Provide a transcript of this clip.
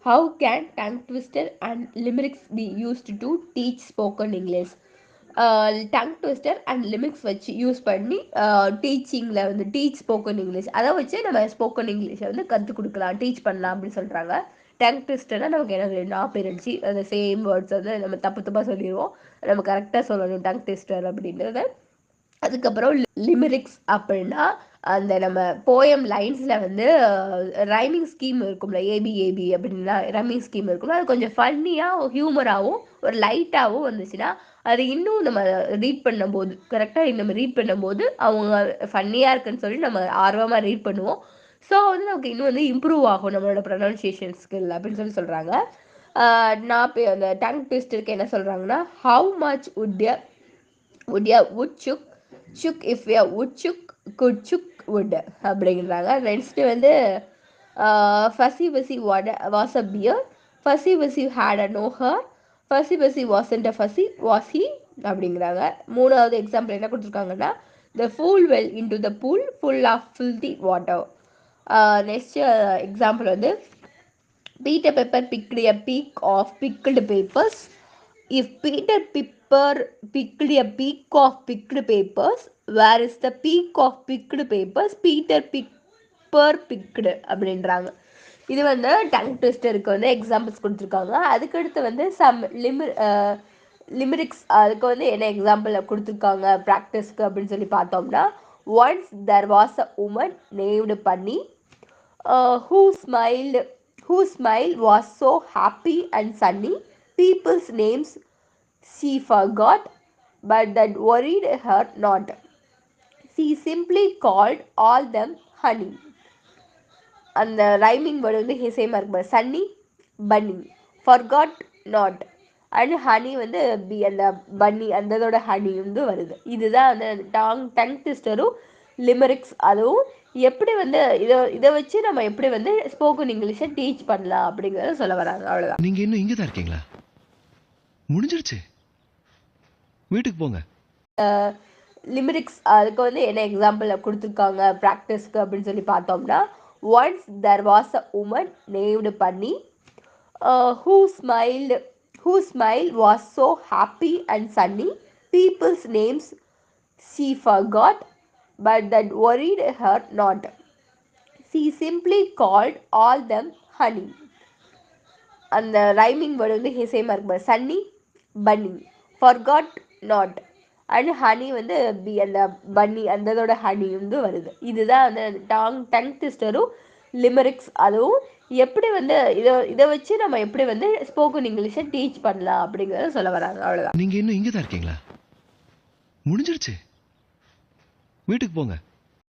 How can tongue twister and limericks be used to teach spoken English? Tongue twister and limericks வச்சு use பண்ணி டீச்சிங்கில் வந்து teach spoken English அதை வச்சு நம்ம spoken இங்கிலீஷை வந்து கற்றுக் கொடுக்கலாம், டீச் பண்ணலாம் அப்படின்னு சொல்கிறாங்க. டங் ட்விஸ்டர்னால் நமக்கு என்ன ஆப்பிரன்சி அந்த சேம் வேர்ட்ஸ் வந்து நம்ம தப்பு தப்பாக சொல்லிடுவோம், நம்ம கரெக்டாக சொல்லணும் டங் ட்விஸ்டர் அப்படின்றது. அதுக்கப்புறம் லிமிரிக்ஸ் அப்படின்னா அந்த நம்ம போயம் லைன்ஸில் வந்து ரைமிங் ஸ்கீம் இருக்கும்ல, ஏபி ஏபி அப்படின்னா ரைமிங் ஸ்கீம் இருக்கும்ல, அது கொஞ்சம் ஃபன்னியாக ஹியூமராகவும் ஒரு லைட்டாகவும் வந்துச்சுன்னா அது இன்னும் நம்ம ரீட் பண்ணும்போது கரெக்டாக நம்ம ரீட் பண்ணும்போது அவங்க ஃபன்னியாக இருக்குன்னு சொல்லி நம்ம ஆர்வமாக ரீட் பண்ணுவோம். ஸோ வந்து நமக்கு இன்னும் வந்து இம்ப்ரூவ் ஆகும் நம்மளோட ப்ரொனன்சியேஷன் ஸ்கில் அப்படின்னு சொல்லி சொல்கிறாங்க. நான் இப்போ அந்த டங் ட்விஸ்டருக்கு என்ன சொல்கிறாங்கன்னா, how much would chuck if a woodchuck could chuck wood அப்படிங்கிறாங்க. நெக்ஸ்ட் வந்து ஃபசி வசி was a bear, ஃபசி வசி had a no hair, Fazi வசி wasn't a fussy was he அப்படிங்கிறாங்க. மூணாவது எக்ஸாம்பிள் என்ன கொடுத்துருக்காங்கன்னா, the fool fell into the pool full of filthy water. Next example வந்து Peter Pepper picked a peak of pickled papers. If Peter Pepper picked a peak of picked papers, where is the peak of picked papers Peter Pepper picked அப்படின்றாங்க. இது வந்து tongue ட்விஸ்டருக்கு வந்து examples கொடுத்துருக்காங்க. அதுக்கடுத்து வந்து some லிமிரிக்ஸ் அதுக்கு வந்து என்ன எக்ஸாம்பிள் கொடுத்துருக்காங்க ப்ராக்டிஸ்க்கு அப்படின்னு சொல்லி பார்த்தோம்னா, once there was a woman named Penny whose smile was so happy and sunny, people's names she forgot, but that worried her not. She simply called all them honey. அந்த rhyming word வந்து சேமாக இருக்கு, சன்னி பன்னி, forgot not, and honey வந்து B அந்த பன்னி அந்ததோட honey வந்து வருது. இதுதான் அந்த டங் ட்விஸ்டரும் லிமரிக்ஸ். அதுவும் எப்படி வந்து இதை வச்சு நம்ம எப்படி வந்து ஸ்போக்கன் இங்கிலீஷை டீச் பண்ணலாம் அப்படிங்கிறத சொல்ல வராங்க. அவ்வளோதான். நீங்கள் இன்னும் இங்கே தான் இருக்கீங்களா? முடிஞ்சிருச்சு, வீட்டுக்கு போங்க. லிமிரிக்ஸ் அதுக்கு வந்து என்ன எக்ஸாம்பிள் கொடுத்துருக்காங்க ப்ராக்டிஸ்க்கு அப்படின்னு சொல்லி பார்த்தோம்னா, once there was a woman named Penny whose smile was so happy and sunny, people's names she forgot, but that worried her not. She simply called all them honey. அந்த ரைமிங் வேர்டு வந்து சேமாக இருக்கு, சன்னி பன்னி, forgot not, and honey வந்து B அந்த பன்னி அந்ததோட honey வந்து வருது. இதுதான் அந்த டங் ட்விஸ்டரும் லிமரிக்ஸ். அதுவும் எப்படி வந்து இதை வச்சு நம்ம எப்படி வந்து ஸ்போக்கன் இங்கிலீஷை டீச் பண்ணலாம் அப்படிங்கிறத சொல்ல வராங்க. அவ்வளோதான். நீங்கள் இன்னும் இங்கே தான் இருக்கீங்களா? முடிஞ்சிருச்சு, வீட்டுக்கு போங்க.